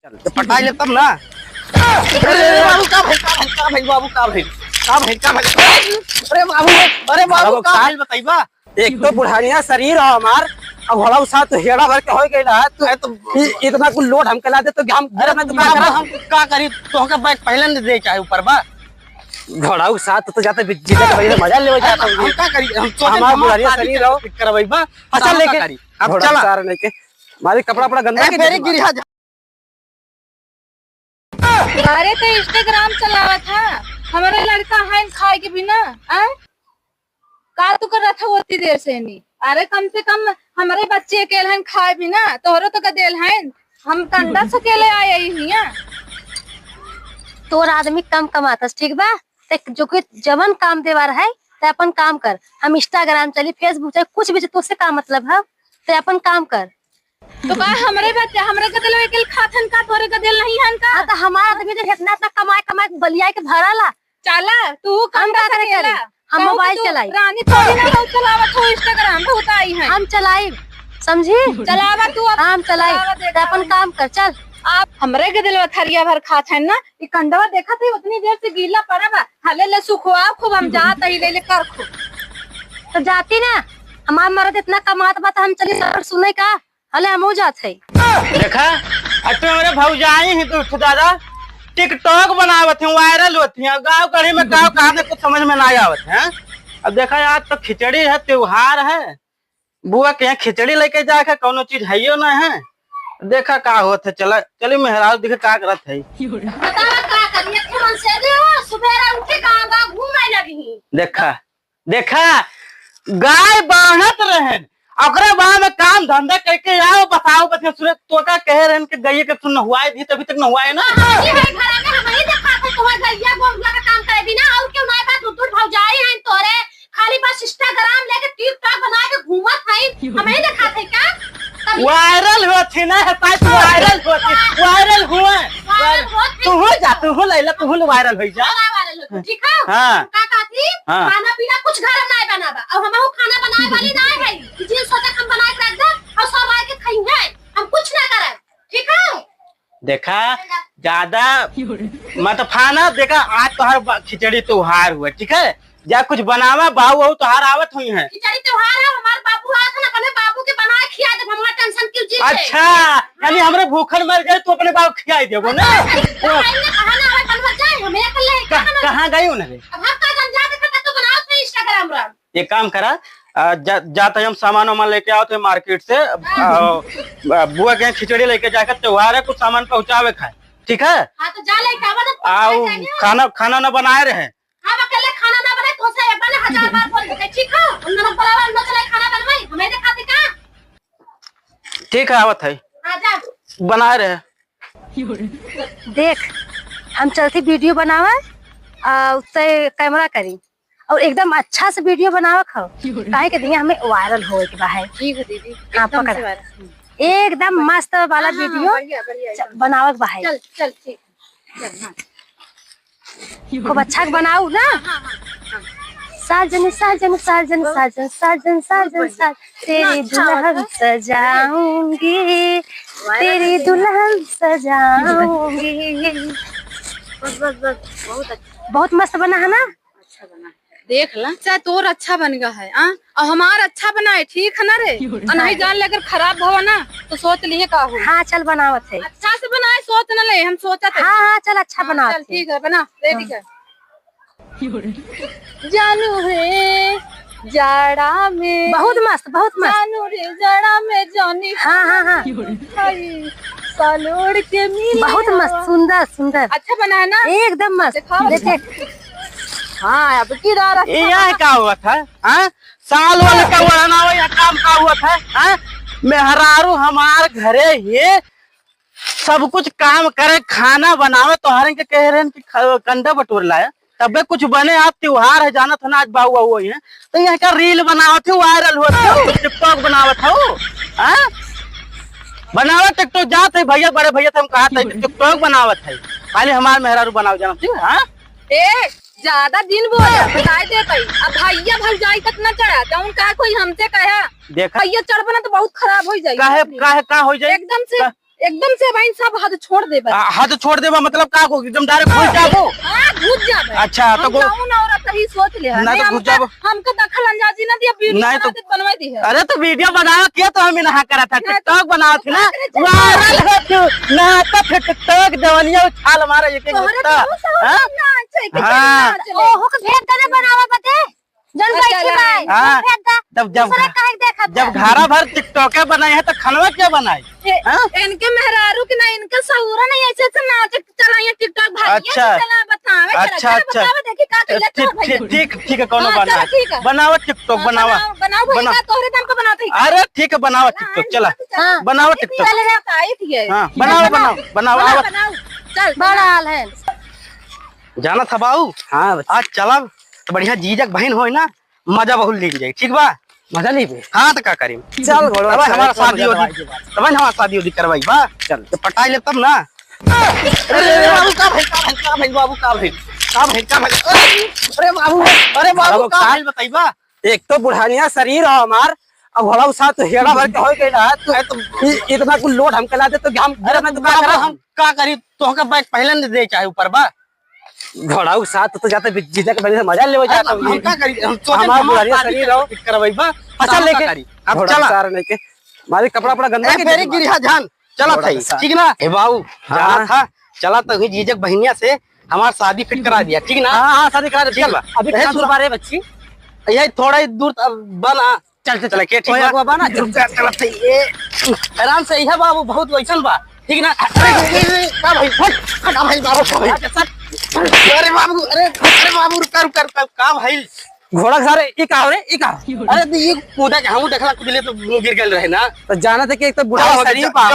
तो पटाई ले तब ना। अरे बाबू का भाई बाबू का भाई अरे बाबू का भाई बताइबा। एक तो बुढ़ानिया शरीर है हमार और घोड़ा उसा तो हेड़ा भर के हो गई ना तो इतना कुछ लोड हम कला दे तो हम हम का करी तो का बैग पहले नहीं दे चाहे ऊपर बा घोड़ा उसा तो जाते जीते के भाई मजा ले जाता हम का करी हम तो हमार बुढ़ानिया शरीर हो करवाई बा अच्छा लेके अब चला सार लेके हमारे कपड़ा पड़ा गंदा के मेरे गिरी अरे तो इंस्टाग्राम चलावा था हमारा लड़का है खाए के बिना का तू कर रहा था उतनी देर से नहीं। अरे कम से कम हमारे बच्चे अकेले हैं खाए बिना तोहरो तो गदेल हैं हम कंडा से अकेले आए ही तोर आदमी कम कमाता ठीक बा जो कि जवन काम देवा रहा है ते अपन काम कर। हम इंस्टाग्राम चली फेसबुक चली कुछ भी तो से का मतलब है ते अपन काम कर। तो का हमारे बच्चे हमारे गदेल अकेले खाथन का तोरे गदेल नहीं हन का तो हमारा आदमी तो इतना इतना कमाए बलिया के भराला चला तू काम का करे हम मोबाइल चलाई रानी थोड़ी ना तो चलावत हो इंस्टाग्राम बहुत आई है हम चलाई समझी चलावा तू हम चलाई अपन काम कर चल। आप हमरे के दिलवा थरिया भर खात है ना ये कंडवा देखा थे उतनी देर से गीला पड़ा बा हले ले सुखवा खूब हम जात ही ले कर खूब तो जाती ना हमार मर्द इतना कमात बा हम चली सर सुने का हले हम जात है देखा अरे भौजाई ही तू दादा टिकटॉक बनावत है वायरल होती है गाँव कड़ी में गाँव कहा कुछ समझ में ना आवत है। अब देखा यार तो खिचड़ी है त्योहार है बुआ के यहाँ खिचड़ी लेके जाके कोनो चीज है यो ना है देखा का होत है चला चली मेहराज देखे का करत है देखा देखा गाय बाढ़त रहे ओकरा बाद में काम धंधा करके आओ बताओ बच्चे सूरज तो का कह रहे कि गई के सुन हुआ है तभी तक न हुआ है ना खाली बस इंस्टाग्राम लेके टिकटॉक बना के घूमत है हमें दिखात है का वायरल होती ना है वायरल होती वायरल हुआ तू हो जा तू हो लैला तू हो वायरल हो जा ठीक है हां का कहती खाना पीना कुछ घर में नहीं बनाबा अब हमहु खाना बनाए वाली नहीं है जी सोचा हम बना के रख दे और सब आके खाएंगे हम कुछ ना करब ठीक है। देखा ज्यादा मत खाना देखा आज तोहर खिचड़ी त्योहार हुआ ठीक है या कुछ बनावा बाबू हो तोहार आवत हुई है खिचड़ी त्योहार है हमारे बाबू आए थे ना अपने बाबू के बना के खिया दे हमरा टेंशन क्यों जी अच्छा यानी हमरे भूखन मर गए तो अपने बाबू खिलाई देबो ना कहां गई उन्हें अब हम का जन जाके खता तो बनाओ तो इंस्टाग्राम पर एक काम करा जाते हम सामान वामान लेके आओ थे मार्केट से बुआ के खिचड़ी लेके जाकर त्योहार है कुछ सामान पहुंचावे खाए ठीक है। हां तो जा लेके आओ खाना न बनाए रहे हम अकेले खाना ना बनाए तो से बने 1000 बार बोल दे ठीक है उन्होंने बोला न चले खाना बनवाई हमें दिखाती का ठीक है आवत है हां जा बना रहे देख हम चलती वीडियो बनावा उससे कैमरा करी और एकदम अच्छा से वीडियो बनावा खाओ काहे के दिए हमें वायरल होए के बा है ठीक है दीदी हां पकड़ एकदम मस्त वाला वीडियो बनावा के बा है चल चल ठीक खूब अच्छा बनाऊ ना साजन साजन साजन साजन साजन साजन साजन तेरी दुल्हन सजाऊंगी तेरी दुल्हन सजाऊंगी बस बस बस बहुत अच्छा बहुत मस्त बना है ना अच्छा बना देख ला चाहे तोर अच्छा बन गया है और हमार अच्छा बना है ठीक है ना रे और नहीं जान ले अगर खराब हो ना तो सोच लिए का हो। हाँ चल बनावत है अच्छा से बनाए सोच न ले हम सोचा थे हाँ हाँ चल अच्छा बनावत चल ठीक है बना रेडी कर जानू है जाड़ा में बहुत मस्त जानू रे जाड़ा में जानी हाँ हाँ हाँ सालोड़ के मिले बहुत मस्त सुंदर सुंदर अच्छा बना है ना एकदम मस्त देखे हाँ अब की ये क्या हुआ था साल वाले का बढ़ाना हो या काम का हुआ था मेहरारू हमार घरे ये सब कुछ काम करे खाना बनावे तोहरे के कह रहे कि कंडा बटोर लाया तबे कुछ बने आप त्योहार है जाना था ना आज बाबू बाबू है तो यहाँ का रील बनावत थे वायरल हुआ टिकटॉक बनावत हो बनावत टिकटॉक जाते भैया बड़े भैया हम कहा था टिकटॉक बनावत है खाली हमारे मेहरारू बनाओ जाना ठीक है ज्यादा दिन बोला बताए देते अब भैया भौजाई तक न चढ़ा जाऊं का कोई हमसे कहा देखा भैया चढ़ बना तो बहुत खराब हो जाए काहे काहे का हो जाए एकदम से एकदम से भाई सब हाथ छोड़ दे बस। हाथ छोड़ देबा मतलब का को एकदम डायरेक्ट घुस जाबो। हाँ घुस जाबे। अच्छा तो हम गाँव औरत ही सोच ले ना तो घुस जाबो। हमको दखल अंदाजी ना दिया वीडियो नहीं तो बनवा दी है। अरे तो वीडियो बनाओ क्या तो हमें नहा करा था टिकटॉक बनाओ थी ना वायरल हो तू नहाता फिर टिकटॉक जवानिया उछाल मारा एक एक तोहरे हाँ? हाँ। ओहो के भेद दे बनावा बते जन बैठ के भाई हाँ। भेद दा जब दूसरा काहे देखा जब घारा भर टिकटॉके बनाए हैं तो खनवा क्या बनाए हाँ? इनके मेहरारू के ना इनका सहुरा नहीं ऐसे ऐसे नाच चलाइए टिकटॉक भाई अच्छा। चला बतावे अच्छा, अच्छा। देखी का ठीक ठीक है कौनो हाँ, बनाओ चलो, ठीक है। बनाओ टिकटॉक बनाओ बनाओ भैया तोहरे दम पे बनाते ही। अरे ठीक है बनाओ टिकटॉक चला हाँ। बनाओ टिकटॉक पहले रात आई थी ये। हाँ बनाओ बनाओ बनाओ आओ। बनाओ चल बड़ा हाल है जाना था बाबू हाँ आज चला तो बढ़िया जीजक बहन हो ना मजा बहुत ले जाए ठीक बा मजा नहीं बे हाँ तो का करी चल घोड़ा तब हमारा शादी होगी तब हमारा शादी होगी करवाई बा चल तो पटाई ले तब ना अरे बाबू का भाई का भाई बाबू का भाई का भाई का भाई अरे बाबू का भाई बताई बा एक तो बुढ़ानिया शरीर है हमार अब घोड़ा के साथ हेड़ा भर के हो गई तो इतना कुछ लोड हम कला दे तो हम अरे मैं तो हम का करी तो का बैग पहले नहीं दे चाहे ऊपर बा घोड़ा के साथ तो जाते जीजा के बड़े मजा लेवे जाता हम का करी हम हमारा बुढ़ानिया शरीर हो करवाई बा अच्छा लेके अब घोड़ा चला सारा लेके हमारे कपड़ा पड़ा गंदा के फेरी गिरिया जान चला घोड़ा था के साथ। ठीक ना ए बाबू जाना हाँ। था चला तो हुई जीजक बहनिया से हमार शादी फिट करा दिया ठीक ना हाँ हाँ शादी करा चल बा। अभी है कहाँ सुन- बारे बच्ची यही थोड़ा ही दूर बना चल चल के ठीक कोई बा अगवा बना चल ये आराम से यह बाबू बहुत वैसन बा ठीक ना का भाई हट का भाई बाबू का भाई अरे बाबू अरे बाबू रुका रुका रुका का भाई घोड़ा के सारे ये का रे ये का अरे तो ये कूदा के हम देखला कूदले तो गिर गए रहे ना तो जाना था कि एक तो बुढ़ा हो शरीर गया पा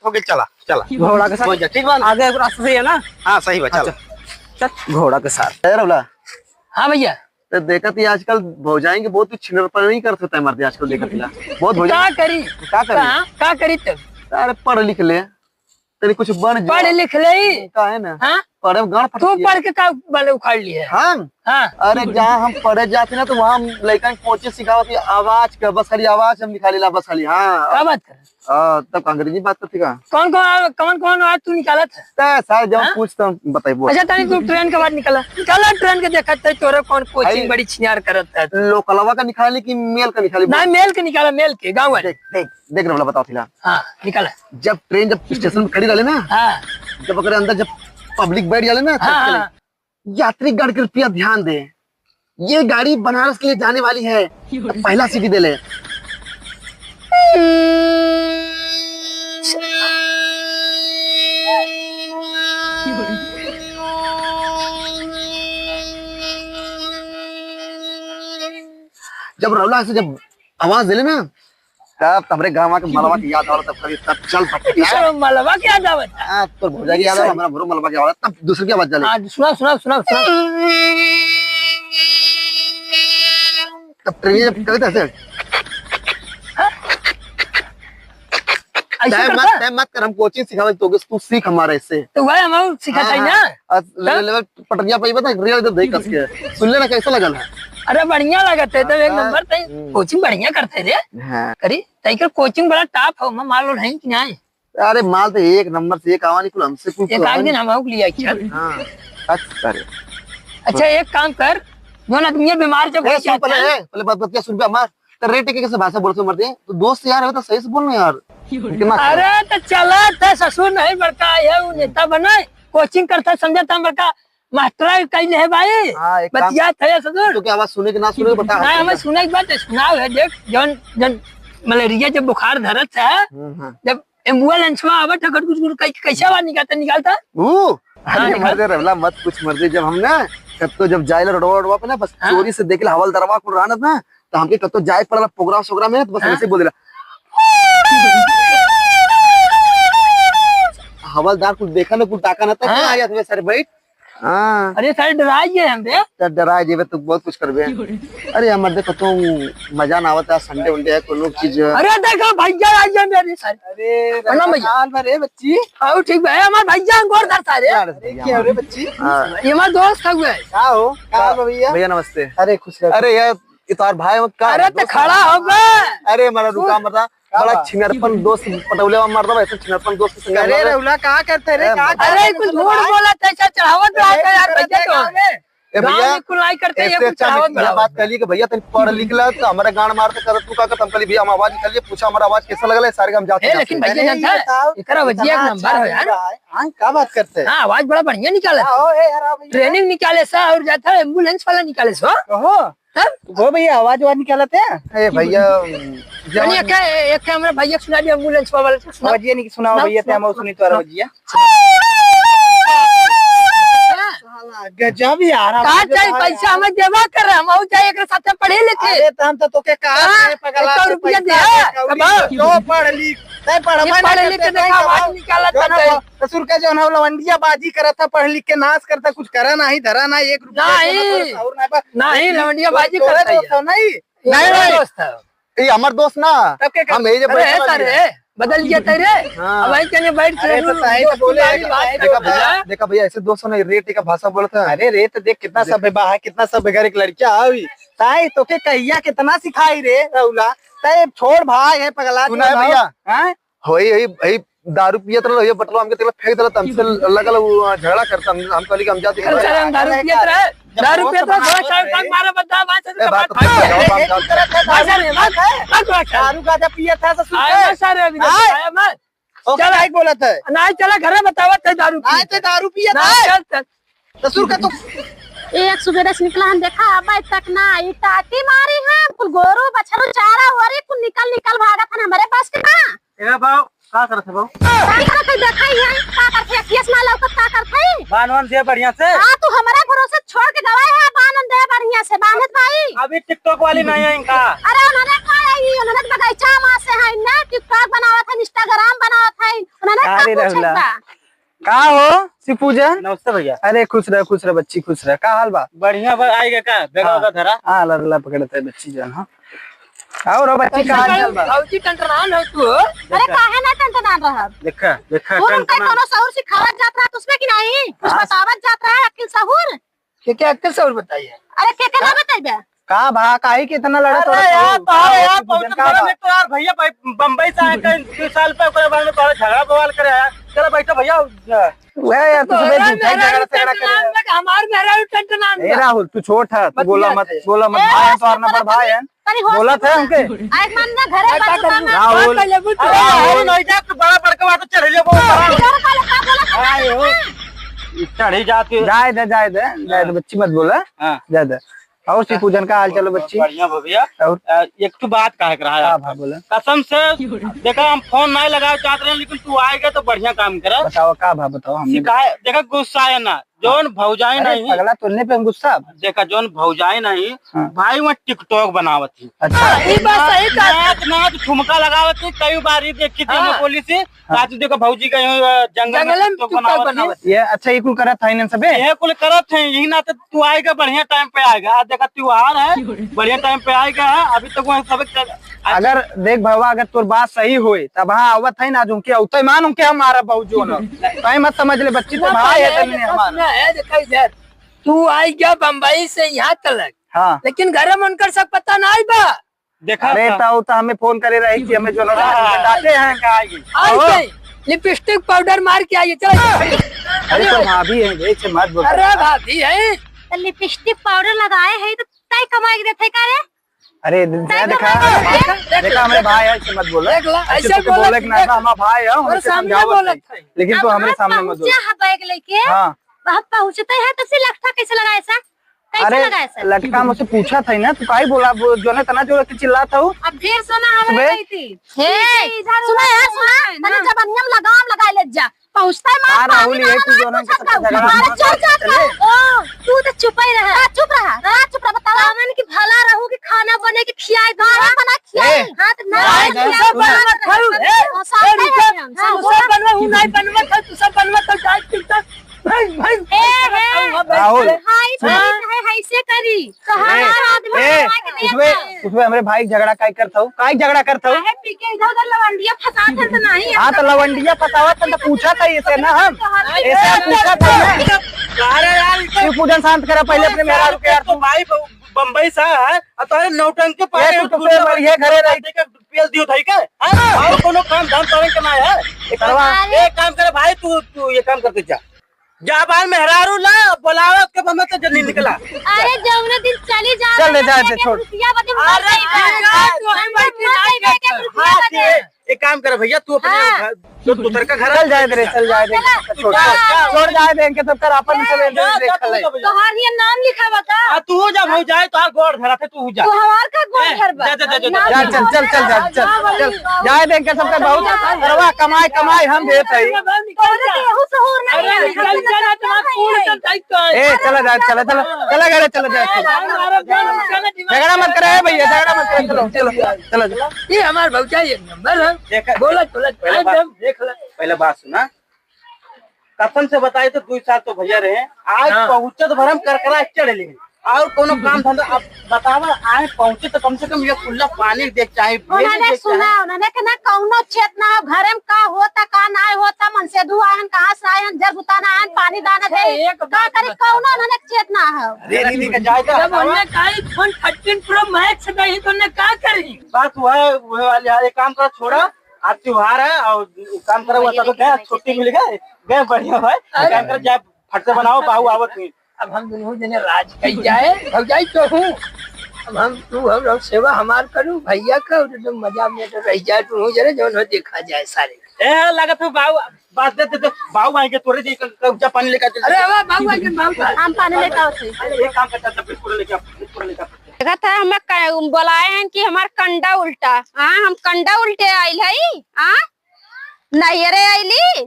हो गया चला चला घोड़ा के हो साथ जा ठीक बा ना? आगे एक रास्ते से है ना हाँ सही बा चल चल घोड़ा के साथ रवला हाँ भैया तो देखा थी आजकल भौजाएंगे बहुत कुछ छिनरपन नहीं कर सकता है मर्द आजकल देखा थी बहुत भौजा करी क्या करी का करी तब अरे पढ़ लिख ले तेरे कुछ बन पढ़ लिख ले का है ना हाँ पढ़े में गाड़ तू पढ़ के का बाले उखाड़ लिए हम हाँ अरे जहाँ हम पढ़े जाते ना तो वहाँ हम लड़का कोचिंग सिखावती आवाज का बस खाली आवाज हम निकाले ला बस खाली हाँ क्या बात कर तब अंग्रेजी बात करती का कौन कौन आज तू निकाला था शायद जब हाँ? पूछता हूँ बताइए बोल अच्छा तनी तू ट्रेन के बाद निकाला ट्रेन के देखा था तोरे कौन कोचिंग बड़ी छिनार करत है लोकलवा का निकाली कि मेल का निकाली ना मेल के निकाला मेल के गाँव वाले देख देख देख रवला बताओ फिलहाल हाँ निकाला जब ट्रेन जब स्टेशन में खड़ी रहे ना हाँ जब अगर अंदर जब पब्लिक बैठ जाले ना हाँ, चल हाँ। चले। यात्री गण कृपया ध्यान दे ये गाड़ी बनारस के लिए जाने वाली है तो पहला सीटी दे ले जब रवला से जब आवाज दे ले ना तब तुम्हारे गाँव के मलबा की याद आ तब कभी तब चल पड़ते इसरो मलबा क्या दावत है तो भौजा की याद आ हमारा भरो मलबा की आवाज तब दूसरे की आवाज चले हाँ सुना तब ट्रेन जब कभी ऐसे ऐसे करता टाइम मत कर हम कोचिंग सिखावे तो तू सीख हमारे इससे तो वही हम सिखाता है ना लेवल पटरिया पे बता रियल इधर देख कस के सुन लेना कैसा लगल है अरे बढ़िया लगते तो एक नंबर तई कोचिंग बढ़िया करते रे हाँ करी तई कर कोचिंग बड़ा टॉप हो मैं मालूम नहीं कि नहीं अरे माल तो एक नंबर से एक आवा नहीं कुल हमसे कुछ एक आध दिन हम लिया चल हां अच्छा करे अच्छा एक काम कर जो आदमी बीमार जब ए सुन पहले बात क्या सुन पे मार तो रेट के कैसे भाषा बोलते मरते तो दोस्त यार है तो सही से बोलना यार कितना अरे तो चला था ससुर नहीं बड़का है वो नेता बना कोचिंग करता समझता बड़का मास्टर कैले है भाई हाँ, एक काम- बतिया थे ससुर तो क्या आवाज सुने कि ना सुने बता नहीं हमें सुने की बात है सुनाओ है देख जन जन मलेरिया जब बुखार धरत है जब एम्बुलेंस में आवत है कुछ कैसा आवाज निकालता अरे मर्दे रवला मत कुछ मर्दे जब हम ना कत्तो जब जाइल रोडवा पे ना बस हाँ? चोरी से देखला हवल दरवा को रहना ना तो हमके कत्तो जाय पड़ला प्रोग्राम में तो बस हाँ? ऐसे बोल देला हवलदार कुछ देखा ना कुछ ताका ना तो हाँ? आ जाते सारे बैठ हाँ अरे सारे डराइए हम बे तो डराए जेबे तो बहुत कुछ करबे अरे हमर देखो तो मजा ना आवता संडे वनडे है कोनो चीज अरे देखो भैया आ गया मेरे सारे अरे प्रणाम भैया। हाल भरे बच्ची आओ ठीक है हमारे भैया गोर धर सारे क्या रे बच्ची हां ये हमारा दोस्त हुए का हो का भैया भैया नमस्ते अरे खुश अरे यार इतार भाई मत का अरे तो खड़ा हो गए अरे हमारा रुका मरदा बड़ा छिनरपन दोस्त पटौले में मरदा वैसे छिनरपन दोस्त से अरे रउला का करते रे का अरे कुछ झूठ बोला ऐसा चढ़ावत रहा है यार भैया तो ए भैया कुलाई करते हैं इससे कुछ अच्छा चढ़ावत मैं बढ़ावत। बात कर ली कि भैया तुम पढ़ लिख ला तो हमारे गांड मारते कर तू का तुम कल भैया हम आवाज निकालिए पूछा हमारा आवाज कैसा लगला सारे हम जाते ए, लेकिन भैया जानता है एकरा वजिया का नंबर है यार। हां का बात करते हैं हाँ आवाज बड़ा बढ़िया निकाले आओ ए यार ट्रेनिंग निकाले सा और जाता है एम्बुलेंस वाला निकाले सो कहो वो भैया आवाज निकालते हैं ए भैया यानी एक हमरा भैया सुना दिया एम्बुलेंस वाला से सुना आवाज नहीं सुनाओ भैया ते हम सुनी तो आवाज गजब यार कहा चाहिए पैसा हमें जमा कर रहा हम चाहे एक साथ पढ़े लेते अरे तो हम तो तोके कहा हाँ, पगला 100 रुपया दे तो पढ़ लिख ते पढ़वा पढ़े लिख के देखा आवाज निकाला था ससुर का जो है लवंडिया बाजी करत था पढ़ लिख के नाश करता कुछ करा नहीं धरा नहीं 1 रुपया नहीं लवंडिया बाजी करता है नहीं नहीं दोस्त है ए हमर दोस्त ना तब के हम ए जे अरे है सारे बदल गया तेरे अब भाई कहने बैठ अरे तो सही तो बोले देखा भैया ऐसे दोस्तों ने रेट का भाषा बोलता है अरे रे तो देख कितना सब बा है कितना सब घर एक लड़कियां आई ताई तो के कहिया कितना सिखाई रे रउला ताई छोड़ भाई है पगला सुना है भैया हैं होई होई दारू पियत रहो ये बटलो हमके तेल फेंक देला हमसे लगल झगड़ा करता हम कहली कि हम जाते कल सारे हम दारू पियत रहे दारू पियत रहे थोड़ा सा काम मारा बता बात से बात दारू गाजा पिया था ससुर आया सारे अभी आया मत चल आई बोलत है नहीं चला घर बतावा ते दारू आए ते दारू पिया था चल चल ससुर का तो एक सुबेरे से निकला हम देखा अब तक ना ई टाटी मारी है कुल गोरू बछरू चारा वरी कुल निकल निकल भागा था हमारे पास के ना ए बाऊ का करत है बाऊ का करत देखा ही है का करत है केस ना लौकत का करत है बानवन से बढ़िया से हां तू हमारा भरोसे छोड़ के गवाए है बानन दे बढ़िया से बानत भाई अभी टिकटॉक वाली नहीं है इनका अरे उन्होंने कहा है उन्होंने बगीचा मां से है ना टिकटॉक बनावा था इंस्टाग्राम बनावा था उन्होंने अरे का रहुला। पूछा का हो शिवपूजन नमस्ते भैया अरे खुश रह बच्ची खुश रह का हाल बा बढ़िया बा आएगा का बेगा का धरा हां लल्ला पकड़ता है बच्ची जान हां और रो बच्ची का हाल चाल बा औची टंटरान हो तू अरे काहे ना टंटन रहा देखा देखा तू उनका कोनो सहूर सिखावत जात रहा उसमें कि नहीं कुछ बतावत जात रहा अक्ल सहूर क्या अक्ल सहूर बताइए अरे के ना बताइबे का भा काहे के इतना लड़ा तोरा यार बहुत यार भैया बम्बई से आए कई 2 साल पे ओकरे बारे में तोरा झगड़ा बवाल करे आया चलो बैठो भैया वे यार तू सुबह झगड़ा करे हमार मेरा टंटरान ए राहुल तू छोट है तू बोला मत भाई है तो ना भाई है बोला था हमके आज मन ना घरे बात राहुल राहुल नहीं जा तू बड़ा बड़का बात चढ़ ले वो आए हो चढ़ी जाती जाए दे बच्ची मत बोला जाए दे और सी पूजन का हाल चलो बच्ची बढ़िया भैया और एक तो बात कहे रहा है बोला कसम से देखा हम फोन नहीं लगाए चाहते रहे लेकिन तू आएगा तो बढ़िया काम करे बताओ का भा बताओ हमने देखा गुस्सा है ना जोन भौजाई नहीं अगला तुलने पे हम गुस्सा देखा जोन भौजाई नहीं भाई वहाँ टिकटॉक बनावत थी अच्छा ये बात सही नाच नाच ठुमका लगावत थी कई बार देखी थी पुलिस रात देखो भौजी का जंगल में टिकटॉक बनावत ये अच्छा ये कुल करत था इन सबे ये कुल करत थे यही ना तो तू आएगा बढ़िया टाइम पे आएगा आज देखा त्योहार है बढ़िया टाइम पे आएगा अभी तक वहाँ सब अगर देख भवा अगर तोर बात सही हुई तब हाँ आवत है ना उनके औते मान उनके हमारा बहुजो न तो मत समझ ले बच्ची तो भाई है तमने हमारा है देखा इधर तू आई क्या बम्बई से यहाँ तक हाँ लेकिन घर में उनकर सब पता ना आई बा देखा अरे तो हमें फोन करे रही थी हमें जो डांटे हैं का आई लिपस्टिक पाउडर मार के आई चल अरे तो भाभी है बेच मत बोल अरे भाभी है लिपस्टिक पाउडर लगाए है तो तय कमाई देते का रे अरे देखा हमारे भाई है मत बोलो ऐसे बोले कि ना हमारा भाई है हम समझावत लेकिन तू हमारे सामने मत बोल बैग लेके हां वहां पहुंचते हैं तो से लखटा कैसे लगाए सा अरे लड़का मुझसे पूछा था ना तू काहे बोला जो है तना जो चिल्लाता हूं अब ढेर सोना हमें गई थी सुना यार सुना मैंने जब नियम लगाम लगा ले जा पहुंचता है मां राहुल ये तू जो ना तू तो चुप ही रहा चुप बतावा मैंने कि भला रहू कि खाना बने के खियाए गाना बना खियाए हाथ ना सब बनवा खाऊ सब बनवा हूं नहीं बनवा तू सब बनवा तो डाल टिकटॉक भाई राहुल हाय से करी उसमें हमारे भाई झगड़ा काहे करता हूँ काहे झगड़ा करता हूँ इधर लवंडिया फंसा तो नहीं हाँ तो लवंडिया फसावत तो पूछा था इसे ना हम ऐसे पूछा था अरे यार पूजन शांत करा पहले अपने मेरा रुके यार तू भाई बम्बई से है तो नौटंकी पाए ये घरे रही पेल दियो थई के और कोनो काम धाम करे के ना है एक काम करे भाई तू ये काम करके जा बाल मेहरारू ला बोलावा के बमे तो जल्दी निकला। अरे जौने दिन चली जा चल ले जा दे छोड़। एक काम कर भैया तू अपने तू तेरे का घर चल जाए दे छोड़ जाए दे इनके सब कर अपन सब देख ले तोहार ये नाम लिखा बता तू हो जा भाई जाए तो गोड़ धरा थे तू हो जा तू हमार का गोड़ घर बा चल जाए दे इनके सब का बहुत करवा कमाई हम देत है केहू सहूर नहीं ए चला जा झगड़ा मत करे भैया झगड़ा मत करे चलो ये हमार भौजा एक नंबर है बोला देख ले पहले बात सुना कफन से बताए तो 2 साल तो भैया रहे आज पहुंचे तो भरम कर चढ़े लेकिन और कोनो काम धंधा अब बतावा आज पहुंचे तो कम से कम ये खुला पानी देख चाहे उन्होंने सुना उन्होंने के ना कौनो चेत ना घर में का होता का ना होता मन से दुआन कहां से आयन जब उताना आयन पानी दाना दे का करे कौनो उन्होंने चेत ना है अरे दीदी का जायदा जब हमने काई फोन 13 प्रो मैक्स गई तो ने का करी बात हुआ है वो वाले एक काम कर छोड़ा आज त्योहार है और काम करा हुआ सब गए छुट्टी मिल गए बढ़िया भाई काम कर जाए फट से बनाओ बाहू आवत नहीं अब हम दोनों जने राज कई जाए भौजाई तो हूँ अब हम तू हम सेवा हमार करूँ भैया का तो मजा में तो रह जाए तू जरे जो देखा जाए सारे ए लगा तो बाबू बात दे बाबू आएंगे तोरे जी कब्जा पानी लेकर अरे वाह बाबू आके बाबू हम पानी लेकर आते एक काम करता है बिल्कुल लेकर देखा था हमें बोलाए हैं कि हमार कंडा उल्टा हम कंडा उल्टे आइल है नैयरे आइली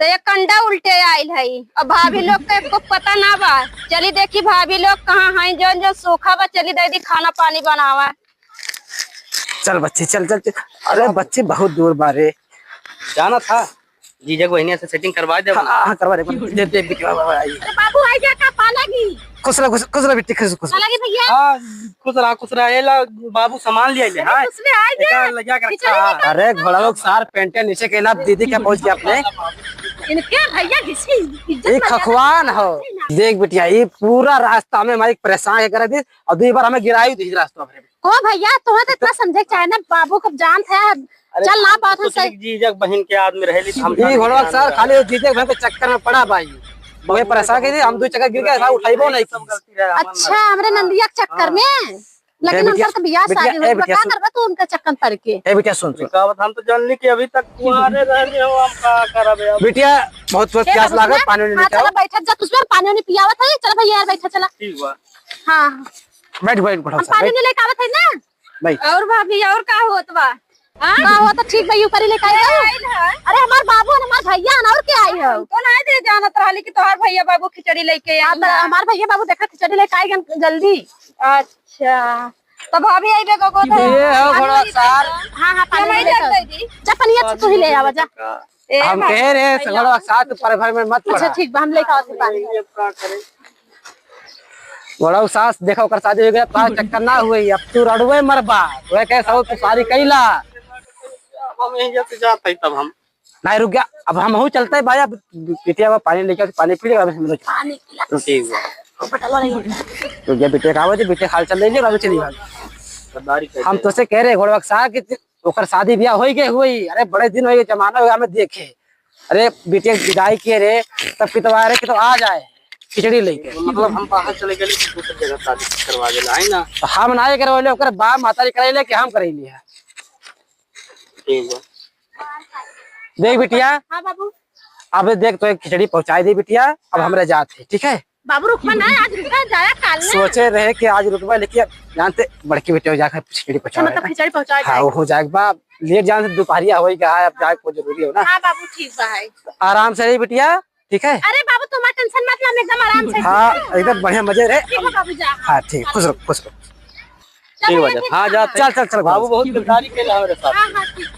तो ये कंडा उल्टे आइल है और भाभी लोग के को पता ना बा चली देखी भाभी लोग कहाँ हैं जो सूखा बा चली दे पानी बनावा चल बच्चे चल अरे बच्चे बहुत दूर बारे जाना था जीजा को से सेटिंग करवा दे हाँ करवा दे बाबू आई जा का पालागी खुसरा बिट्टी खुसरा पालागी भैया हां खुसरा ये ला बाबू सामान ले आइले हां उसने आई दे लगा के रखा अरे घोड़ा लोग सार पेंटे नीचे के ना दीदी के पहुंच गया अपने इनके भैया घिसी ये खखवान हो देख बिटिया ये पूरा रास्ता में हमारी परेशान कर दी और 2 बार हमें गिराई दी रास्ता में ओ भैया तुम्हें तो इतना समझे चाहे ना बाबू को जान है चल ना बात है सही जीजा बहन के आदमी रहेली हम ये घोड़ा सर खाली जीजा बहन के चक्कर में पड़ा भाई वो परेशान के हम 2 चक्कर गिर गए ऐसा उठाइबो नहीं अच्छा हमरे नंदिया के चक्कर में लेकिन उनका तो बियाह शादी हुई क्या करबा तू उनका चक्कर पड़ के ए बेटा सुन हम तो जानली कि अभी तक कुंवारे रहने हो हम का करबे बेटिया बहुत प्यास लागत पानी नहीं चल बैठ जा तुझमें पानी नहीं पियावत है चल भैया बैठा चला ठीक बा हां बैठ घोड़ा पानी नहीं लेके आवत है ना भाई और भाभी और का होत बा का हो तो ठीक भाई ऊपर लेके आई अरे हमार बाबू और हमार भैया ना और के आई हो तो नहीं दे जानत रहली कि तोहार भैया बाबू खिचड़ी लेके हमार भैया बाबू देखा खिचड़ी लेके आई जल्दी अच्छा तो भाभी आई बेगो को ये हो घोड़ा सार हां पानी ले जा पनिया तू ही ले आवा जा हम कह रहे घोड़ा साथ पर भर में मत अच्छा ठीक बा हम लेके आते पानी घोड़ा सास देखो कर शादी हो गया पार चक्कर ना हुई अब तू रड़वे मरबा वे कैसा हो तू सारी कैला हम यहीं से जाते तब हम नहीं रुक गया अब हम हूं चलते भाई अब बिटिया पानी लेके पानी पी लेगा पानी ठीक है पटवा नहीं तो ये बेटे का आवाज बेटे हाल चल रही है चली हम तो से कह रहे घोड़वा साहब कि ओकर शादी ब्याह हो गए हुई अरे बड़े दिन हो गए जमाना हो हमें देखे अरे बेटे विदाई किए रे तब कितवा रहे कि तो आ जाए खिचड़ी लेके मतलब हम बाहर चले गए दूसरी जगह शादी करवा देला है ना तो हम ना करवाले ओकर बाप माताजी कराइले कि हम कराइले है ठीक है देख बिटिया हां बाबू अब देख तो खिचड़ी पहुंचाई दे बिटिया अब हमरे जाते ठीक है बाबू रुकवा ना आज रुका जाया काल में सोचे रहे कि आज रुकवा लेकिन जानते बड़की बेटे हो जाकर खिचड़ी पहुंचा मतलब खिचड़ी पहुंचा हाँ हो जाएगा बाप लेट जाने से दोपहरिया हो गया है अब जाए को जरूरी हो ना हां बाबू ठीक बा है आराम से रही बिटिया ठीक है अरे बाबू तुम टेंशन मत ले एकदम आराम से हाँ एकदम बढ़िया मजे रहे ठीक है बाबू जा हाँ ठीक खुश रहो ठीक है हाँ जा चल बाबू बहुत गद्दारी के हमारे साथ हां हां ठीक